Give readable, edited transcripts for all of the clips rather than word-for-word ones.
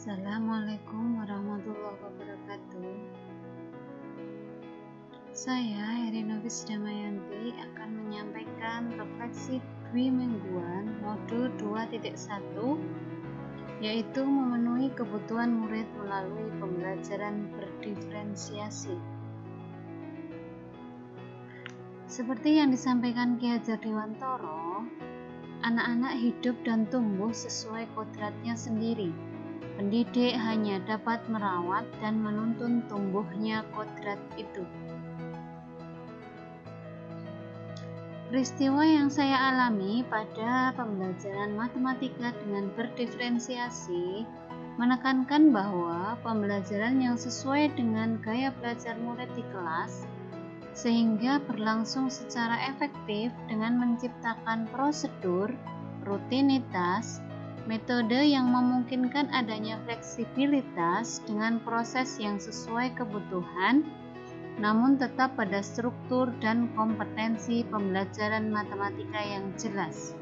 Assalamualaikum warahmatullahi wabarakatuh. Saya Herinovis Damayanti akan menyampaikan refleksi dwi mingguan modul 2.1, yaitu memenuhi kebutuhan murid melalui pembelajaran berdiferensiasi. Seperti yang disampaikan Ki Hajar Dewantoro, anak-anak hidup dan tumbuh sesuai kodratnya sendiri. Pendidik hanya dapat merawat dan menuntun tumbuhnya kodrat itu. Peristiwa yang saya alami pada pembelajaran matematika dengan berdiferensiasi menekankan bahwa pembelajaran yang sesuai dengan gaya belajar murid di kelas sehingga berlangsung secara efektif dengan menciptakan prosedur, rutinitas, metode yang memungkinkan adanya fleksibilitas dengan proses yang sesuai kebutuhan, namun tetap pada struktur dan kompetensi pembelajaran matematika yang jelas.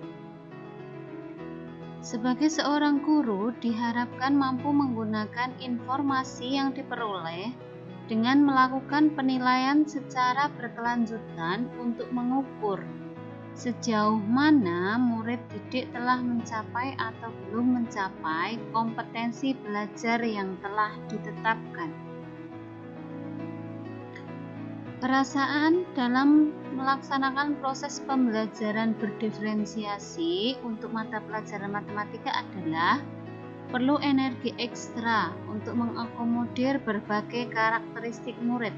Sebagai seorang guru, diharapkan mampu menggunakan informasi yang diperoleh dengan melakukan penilaian secara berkelanjutan untuk mengukur sejauh mana murid didik telah mencapai atau belum mencapai kompetensi belajar yang telah ditetapkan. Perasaan dalam melaksanakan proses pembelajaran berdiferensiasi untuk mata pelajaran matematika adalah perlu energi ekstra untuk mengakomodir berbagai karakteristik murid.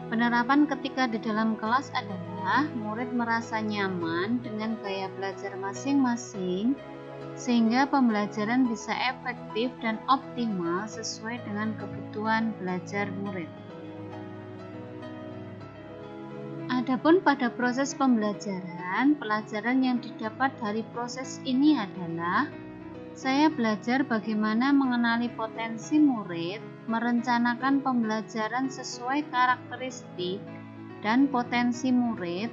Penerapan ketika di dalam kelas adalah murid merasa nyaman dengan gaya belajar masing-masing sehingga pembelajaran bisa efektif dan optimal sesuai dengan kebutuhan belajar murid. Adapun pada proses pembelajaran, pelajaran yang didapat dari proses ini adalah saya belajar bagaimana mengenali potensi murid, merencanakan pembelajaran sesuai karakteristik dan potensi murid,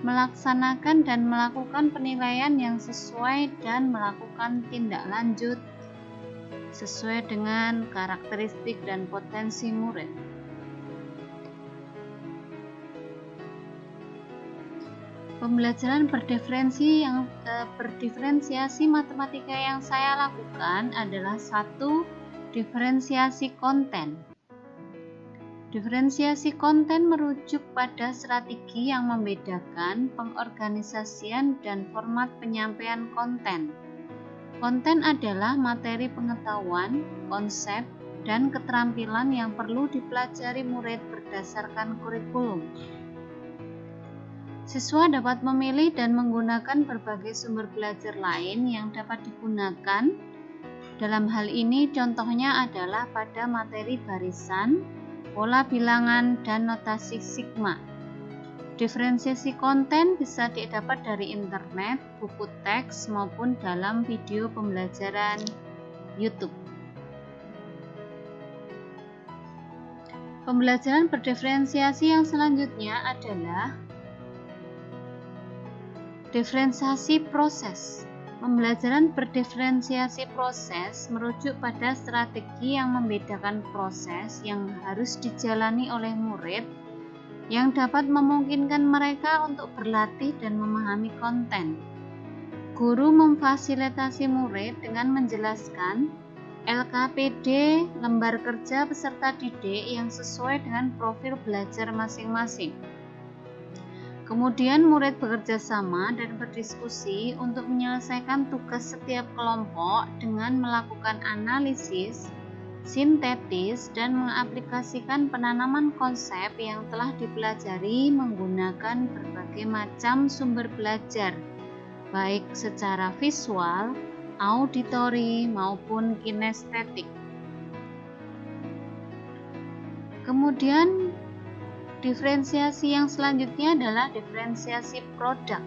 melaksanakan dan melakukan penilaian yang sesuai dan melakukan tindak lanjut sesuai dengan karakteristik dan potensi murid. Pembelajaran berdiferensiasi matematika yang saya lakukan adalah 1. Diferensiasi konten. Diferensiasi konten merujuk pada strategi yang membedakan pengorganisasian dan format penyampaian konten. Konten adalah materi pengetahuan, konsep, dan keterampilan yang perlu dipelajari murid berdasarkan kurikulum. Siswa dapat memilih dan menggunakan berbagai sumber belajar lain yang dapat digunakan. Dalam hal ini contohnya adalah pada materi barisan, pola bilangan, dan notasi sigma. Diferensiasi konten bisa didapat dari internet, buku teks, maupun dalam video pembelajaran YouTube. Pembelajaran berdiferensiasi yang selanjutnya adalah diferensiasi proses. Pembelajaran berdiferensiasi proses merujuk pada strategi yang membedakan proses yang harus dijalani oleh murid yang dapat memungkinkan mereka untuk berlatih dan memahami konten. Guru memfasilitasi murid dengan menjelaskan LKPD, lembar kerja peserta didik yang sesuai dengan profil belajar masing-masing. Kemudian murid bekerja sama dan berdiskusi untuk menyelesaikan tugas setiap kelompok dengan melakukan analisis, sintetis, dan mengaplikasikan penanaman konsep yang telah dipelajari menggunakan berbagai macam sumber belajar, baik secara visual, auditori, maupun kinestetik. Kemudian diferensiasi yang selanjutnya adalah diferensiasi produk.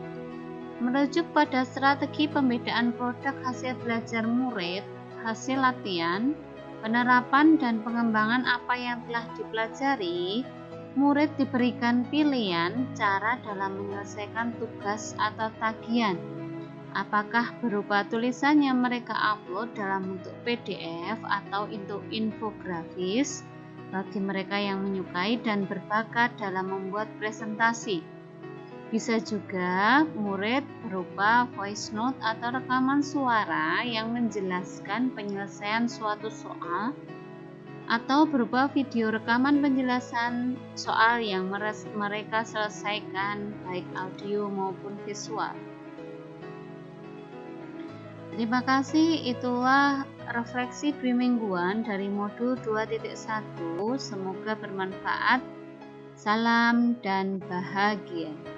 Merujuk pada strategi pembedaan produk hasil belajar murid, hasil latihan, penerapan dan pengembangan apa yang telah dipelajari, murid diberikan pilihan cara dalam menyelesaikan tugas atau tagihan. Apakah berupa tulisan yang mereka upload dalam bentuk PDF atau untuk infografis bagi mereka yang menyukai dan berbakat dalam membuat presentasi. Bisa juga murid berupa voice note atau rekaman suara yang menjelaskan penyelesaian suatu soal, atau berupa video rekaman penjelasan soal yang mereka selesaikan baik audio maupun visual. Terima kasih, itulah refleksi mingguan dari modul 2.1. Semoga bermanfaat. Salam dan bahagia.